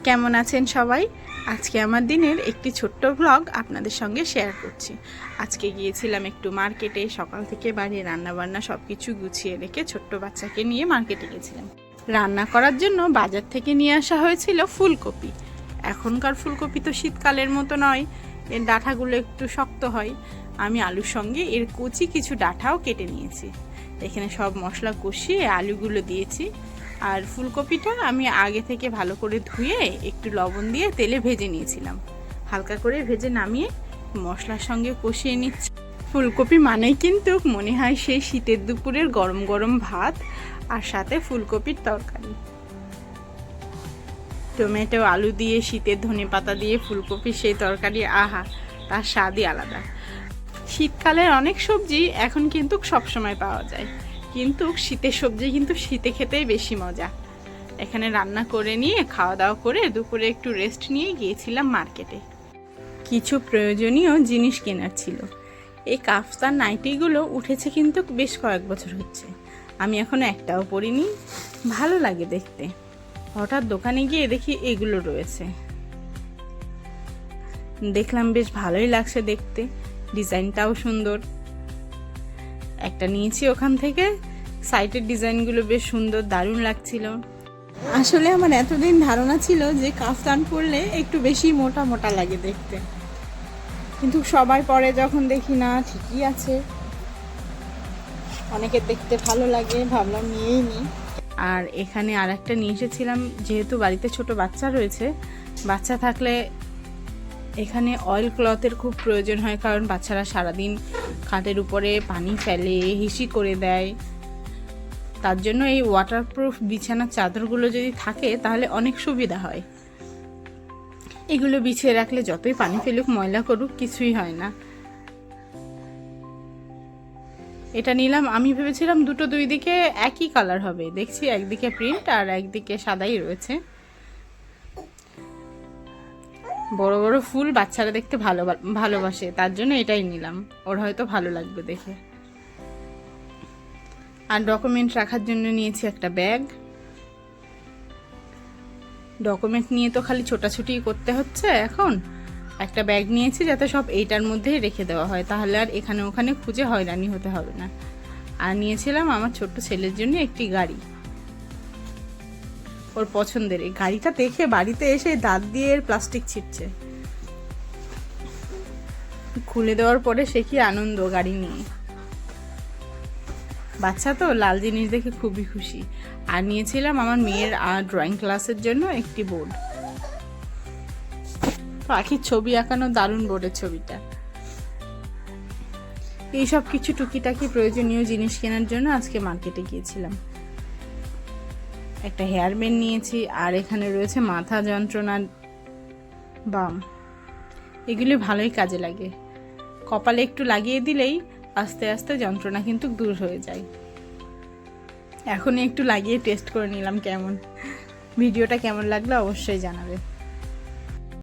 কেমন আছেন সবাই? আজকে আমার দিনের একটি ছোট্ট ব্লগ আপনাদের সঙ্গে শেয়ার করছি। আজকে গিয়েছিলাম একটু মার্কেটে, সকাল থেকে বাড়ি রান্নাবান্না সব কিছু গুছিয়ে রেখে ছোট্ট বাচ্চাকে নিয়ে মার্কেটে গেছিলাম। রান্না করার জন্য বাজার থেকে নিয়ে আসা হয়েছিল ফুলকপি। এখনকার ফুলকপি তো শীতকালের মতো নয়, এর ডাঁটাগুলো একটু শক্ত হয়। আমি আলুর সঙ্গে এর কচি কিছু ডাঁটাও কেটে নিয়েছি। এখানে সব মশলা কষিয়ে আলুগুলো দিয়েছি। আর ফুলকপিটা আমি আগে থেকে ভালো করে ধুয়ে একটু লবণ দিয়ে তেলে ভেজে নিয়েছিলাম। হালকা করে ভেজে নামিয়ে মশলার সঙ্গে কষিয়ে নিচ্ছি। ফুলকপি মানেই কিন্তু মনে হয় সেই শীতের দুপুরের গরম গরম ভাত আর সাথে ফুলকপির তরকারি। টমেটো আলু দিয়ে শীতের ধনেপাতা দিয়ে ফুলকপির সেই তরকারি, আহা, তার স্বাদই আলাদা। শীতকালের অনেক সবজি এখন কিন্তু সবসময় পাওয়া যায়, কিন্তু শীতের সবজি কিন্তু শীতে খেতেই বেশি মজা। এখানে রান্না করে নিয়ে খাওয়া দাওয়া করে দুপুরে একটু রেস্ট নিয়ে গিয়েছিলাম মার্কেটে। কিছু প্রয়োজনীয় জিনিস কেনার ছিল। এই কাফতান নাইটিগুলো উঠেছে কিন্তু বেশ কয়েক বছর হচ্ছে, আমি এখনো একটাও পরিনি। ভালো লাগে দেখতে। হঠাৎ দোকানে গিয়ে দেখি এগুলো রয়েছে, দেখলাম বেশ ভালোই লাগছে দেখতে, ডিজাইনটাও সুন্দর। একটা নিয়েছি ওখান থেকে, সাইটের ডিজাইনগুলো বেশ সুন্দর, দারুণ লাগছিল। আসলে আমার এতদিন ধারণা ছিল যে কাফতান পরলে একটু বেশি মোটা মোটা লাগে দেখতে, কিন্তু সবাই পরে যখন দেখি না, ঠিকই আছে, অনেকের দেখতে ভালো লাগে, ভাবলাম নিয়েই নিই। আর এখানে আর একটা নিয়ে এসেছিলাম, যেহেতু বাড়িতে ছোট বাচ্চা রয়েছে, বাচ্চা থাকলে এখানে অয়েল ক্লথের খুব প্রয়োজন হয়, কারণ বাচ্চারা সারাদিন খাটের উপরে পানি ফেলে, হিসি করে দেয়। তার জন্য এই ওয়াটারপ্রুফ বিছানার চাদরগুলো যদি থাকে তাহলে অনেক সুবিধা হয়। এগুলো বিছিয়ে রাখলে যতই পানি ফেলুক, ময়লা করুক, কিছুই হয় না। এটা নিলাম। আমি ভেবেছিলাম দুটো দুই দিকে একই কালার হবে, দেখছি একদিকে প্রিন্ট আর একদিকে সাদাই রয়েছে। বড় বড় ফুল বাচ্চারা দেখতে ভালোবাসে, তার জন্য এটাই নিলাম, ওর হয়তো ভালো লাগবে দেখে। আর ডকুমেন্ট রাখার জন্য নিয়েছি একটা ব্যাগ। ডকুমেন্ট নিয়ে তো খালি ছোটাছুটি করতে হচ্ছে এখন। একটা ব্যাগ নিয়েছি যাতে সব এইটার মধ্যেই রেখে দেওয়া হয়, তাহলে আর এখানে ওখানে খুঁজে হয়রানি হতে হবে না। আর নিয়েছিলাম আমার ছোট্ট ছেলের জন্য একটি গাড়ি, ওর পছন্দের। এই গাড়িটা দেখে বাড়িতে এসে দাঁত দিয়ে এর প্লাস্টিক ছিটছে। খুলে দেওয়ার পরে সে কি আনন্দ গাড়ি নিয়ে। বাচ্চা তো লাল জিনিস দেখে খুবই খুশি। আর নিয়েছিলাম আমার মেয়ের ড্রয়িং ক্লাসের জন্য একটি বোর্ড। পাখির ছবি আঁকানো, দারুণ বোর্ডের ছবিটা। এইসব কিছু টুকিটাকি প্রয়োজনীয় জিনিস কেনার জন্য আজকে মার্কেটে গিয়েছিলাম। একটা হেয়ার ব্যান্ড নিয়েছি, আর এখানে রয়েছে মাথা যন্ত্রণার বাম। এগুলি ভালোই কাজে লাগে, কপালে একটু লাগিয়ে দিলেই আস্তে আস্তে যন্ত্রণা কিন্তু দূর হয়ে যায়। এখনই একটু লাগিয়ে টেস্ট করে নিলাম কেমন। ভিডিওটা কেমন লাগলো অবশ্যই জানাবে।